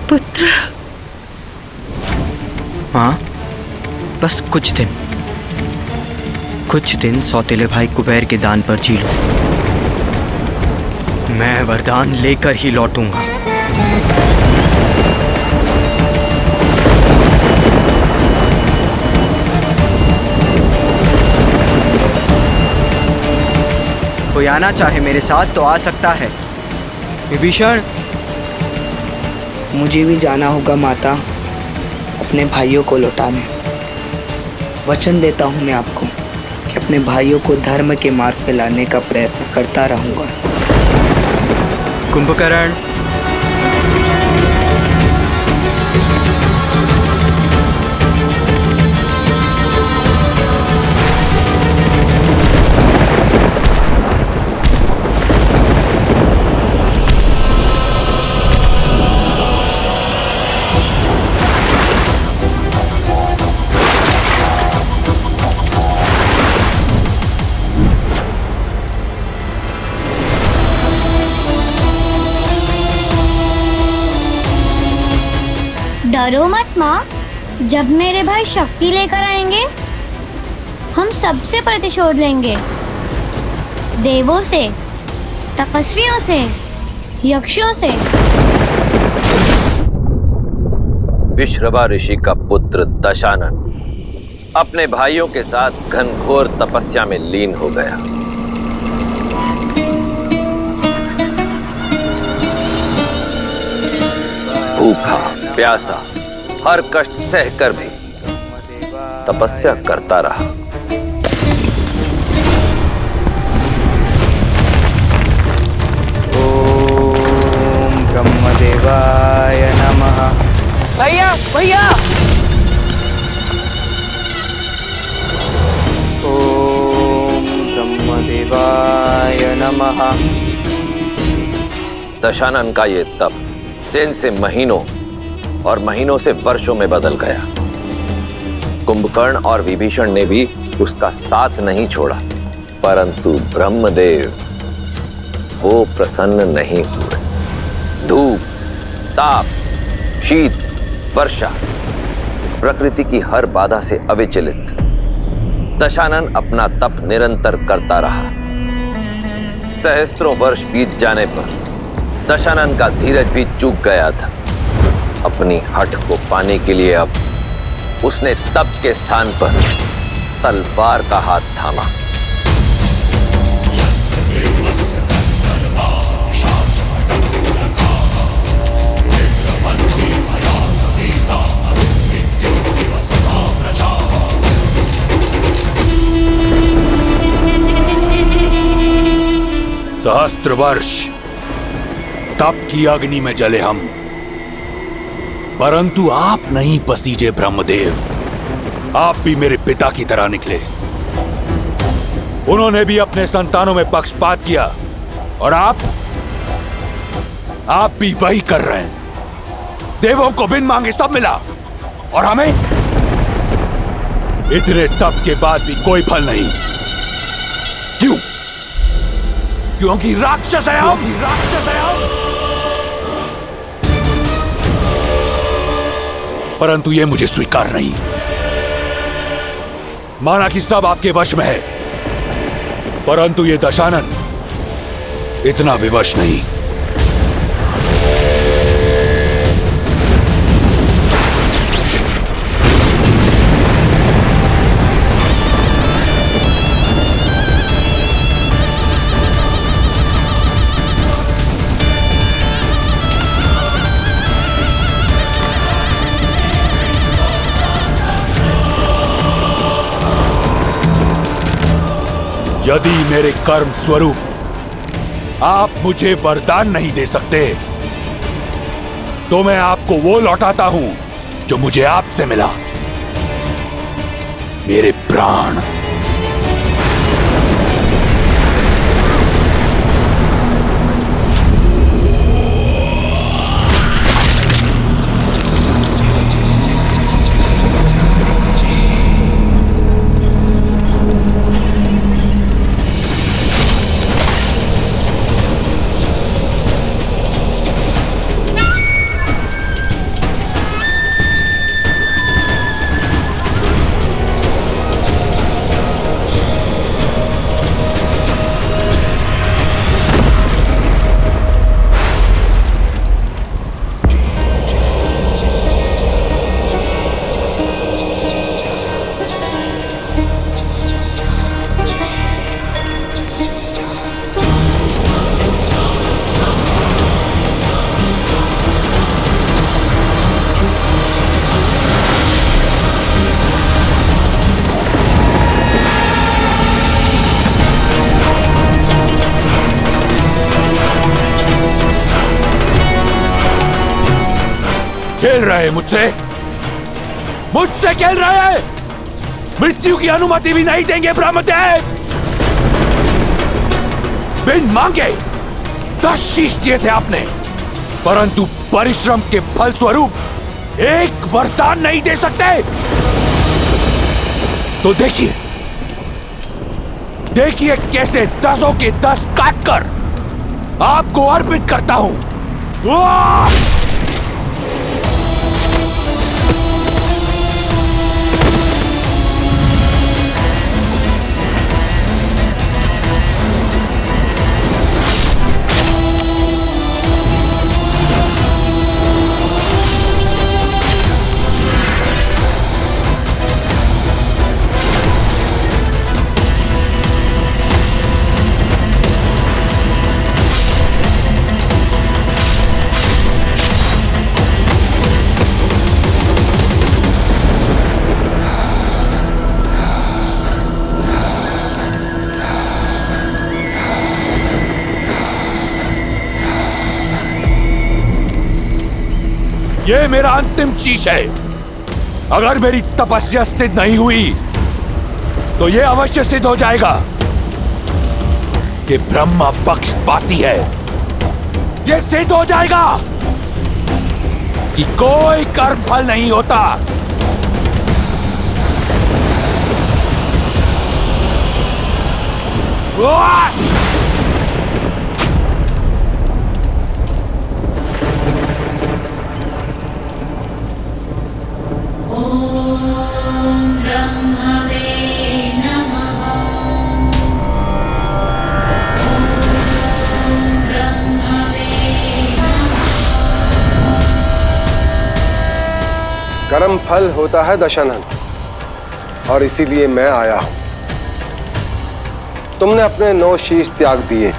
पुत्र। हाँ, बस कुछ दिन सौतेले भाई कुबेर के दान पर जी लो। मैं वरदान लेकर ही लौटूंगा। कोई आना चाहे मेरे साथ तो आ सकता है। विभीषण, मुझे भी जाना होगा माता, अपने भाइयों को लौटाने। वचन देता हूँ मैं आपको कि अपने भाइयों को धर्म के मार्ग पे लाने का प्रयत्न करता रहूंगा। कुंभकर्ण, डरो मत माँ, जब मेरे भाई शक्ति लेकर आएंगे हम सबसे प्रतिशोध लेंगे। देवों से, तपस्वियों से, यक्षों से। विश्रवा ऋषि का पुत्र दशानन अपने भाइयों के साथ घनघोर तपस्या में लीन हो गया। भूखा प्यासा हर कष्ट सहकर भी तपस्या करता रहा। ओम ब्रह्मदेवाय नमः। भैया भैया, ओम ब्रह्मदेवाय नमः। दशानन का ये तप दिन से महीनों और महीनों से वर्षों में बदल गया। कुंभकर्ण और विभीषण ने भी उसका साथ नहीं छोड़ा, परंतु ब्रह्मदेव वो प्रसन्न नहीं हुए। धूप, ताप, शीत, वर्षा, प्रकृति की हर बाधा से अविचलित दशानन अपना तप निरंतर करता रहा। सहस्त्रों वर्ष बीत जाने पर दशानन का धीरज भी चूक गया था। अपनी हठ को पाने के लिए अब उसने तप के स्थान पर तलवार का हाथ थामा। सहस्त्र वर्ष तप की अग्नि में जले हम, परंतु आप नहीं पसीजे ब्रह्मदेव। आप भी मेरे पिता की तरह निकले। उन्होंने भी अपने संतानों में पक्षपात किया और आप भी वही कर रहे हैं। देवों को बिन मांगे सब मिला और हमें इतने तप के बाद भी कोई फल नहीं। क्यों? क्योंकि राक्षस है हम। परंतु यह मुझे स्वीकार नहीं। माना कि सब आपके वश में है, परंतु यह दशानन इतना विवश नहीं। यदि मेरे कर्म स्वरूप आप मुझे वरदान नहीं दे सकते, तो मैं आपको वो लौटाता हूं जो मुझे आपसे मिला, मेरे प्राण। खेल रहे हैं मुझसे? मुझसे खेल रहे हैं? मृत्यु की अनुमति भी नहीं देंगे ब्रह्मदेव। बिन मांगे 10 शीश दिए थे आपने, परंतु परिश्रम के फल स्वरूप एक वरदान नहीं दे सकते। तो देखिए देखिए कैसे 10 के 10 काटकर आपको अर्पित करता हूं। ये मेरा अंतिम शीश है। अगर मेरी तपस्या सिद्ध नहीं हुई तो ये अवश्य सिद्ध हो जाएगा कि ब्रह्मा पक्षपाती है। ये सिद्ध हो जाएगा कि कोई कर्म फल नहीं होता। कर्म फल होता है दशानन, और इसीलिए मैं आया हूं। तुमने अपने 9 शीश त्याग दिए,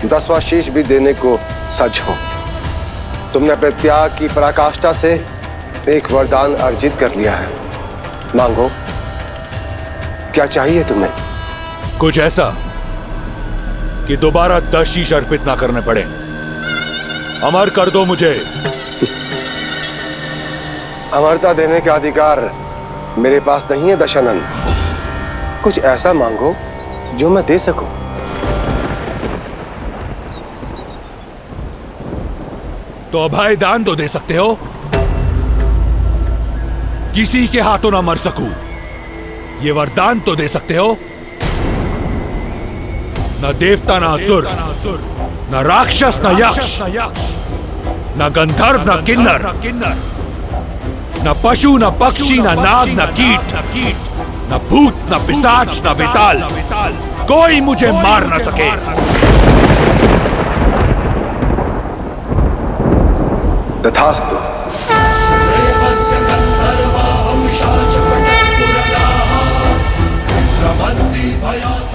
10वां शीश भी देने को सज हो। तुमने अपने त्याग की पराकाष्ठा से एक वरदान अर्जित कर लिया है। मांगो, क्या चाहिए तुम्हें? कुछ ऐसा कि दोबारा 10 शीश अर्पित ना करने पड़े। अमर कर दो मुझे। अमरता देने का अधिकार मेरे पास नहीं है दशानन। कुछ ऐसा मांगो जो मैं दे सकूं। तो अभय दान तो दे सकते हो। किसी के हाथों ना मर सकूं, ये वरदान तो दे सकते हो। न देवता न असुर, न राक्षस न यक्ष, न गंधर्व न किन्नर, न पशु न पक्षी न नाग न कीट, न भूत न पिशाच न बेताल, कोई मुझे मार न सके। तथास्तु।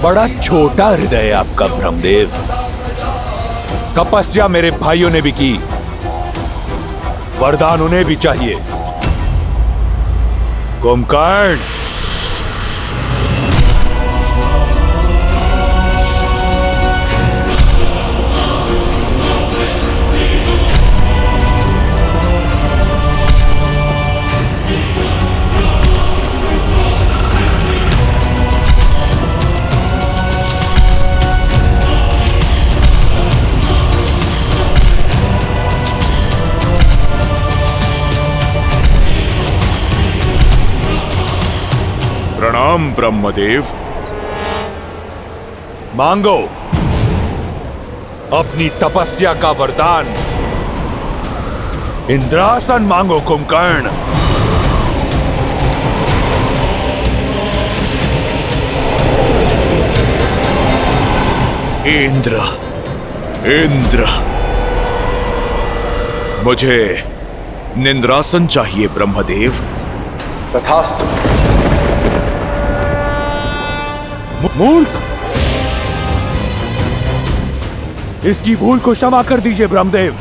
बड़ा छोटा हृदय है आपका ब्रह्मदेव। तपस्या मेरे भाइयों ने भी की, वरदान उन्हें भी चाहिए। कुंभकर्ण, प्रणाम ब्रह्मदेव। मांगो अपनी तपस्या का वरदान। इंद्रासन मांगो कुंभकर्ण। इंद्र, इंद्र, मुझे निंद्रासन चाहिए ब्रह्मदेव। तथास्तु। मूर्ख, इसकी भूल को क्षमा कर दीजिए ब्रह्मदेव।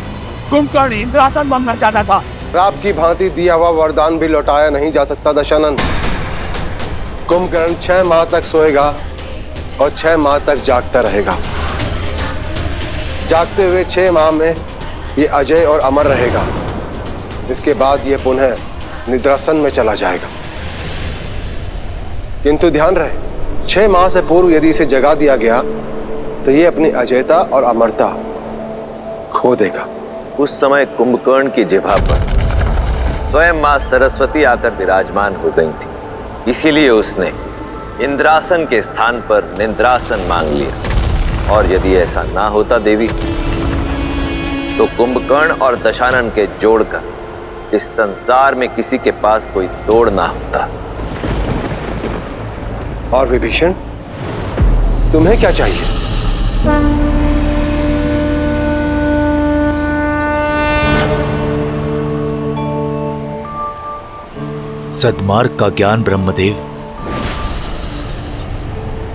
कुंभकर्ण इंद्रासन मांगना चाहता था। श्राप की भांति दिया हुआ वरदान भी लौटाया नहीं जा सकता दशानन। कुंभकर्ण 6 माह तक सोएगा और 6 माह तक जागता रहेगा। जागते हुए 6 माह में ये अजय और अमर रहेगा। इसके बाद यह पुनः निद्रासन में चला जाएगा। किंतु ध्यान रहे, 6 माह से पूर्व यदि इसे जगा दिया गया तो ये अपनी अजयता और अमरता खो देगा। उस समय कुंभकर्ण की जिह्वा पर स्वयं मां सरस्वती आकर विराजमान हो गई थी, इसीलिए उसने इंद्रासन के स्थान पर निद्रासन मांग लिया। और यदि ऐसा ना होता देवी, तो कुंभकर्ण और दशानन के जोड़कर इस संसार में किसी के पास कोई तोड़ ना होता। और विभीषण, तुम्हें क्या चाहिए? सद्मार्ग का ज्ञान ब्रह्मदेव,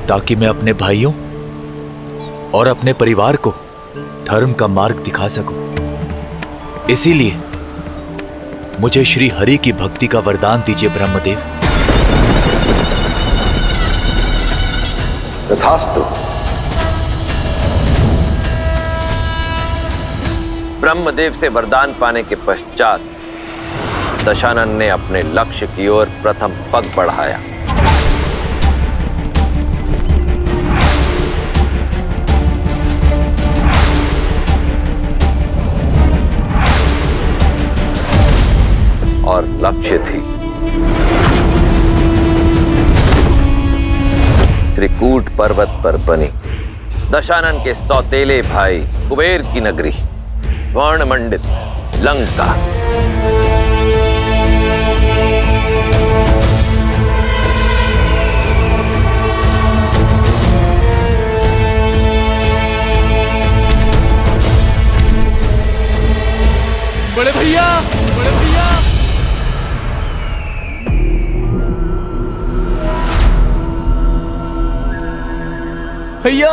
ताकि मैं अपने भाइयों और अपने परिवार को धर्म का मार्ग दिखा सकूं। इसीलिए मुझे श्री हरि की भक्ति का वरदान दीजिए ब्रह्मदेव। तथास्तु। ब्रह्मदेव से वरदान पाने के पश्चात दशानन ने अपने लक्ष्य की ओर प्रथम पग बढ़ाया। और लक्ष्य थी त्रिकूट पर्वत पर बनी दशानन के सौतेले भाई कुबेर की नगरी स्वर्ण मंडित लंका। बड़े भैया, बड़े भैया। भैया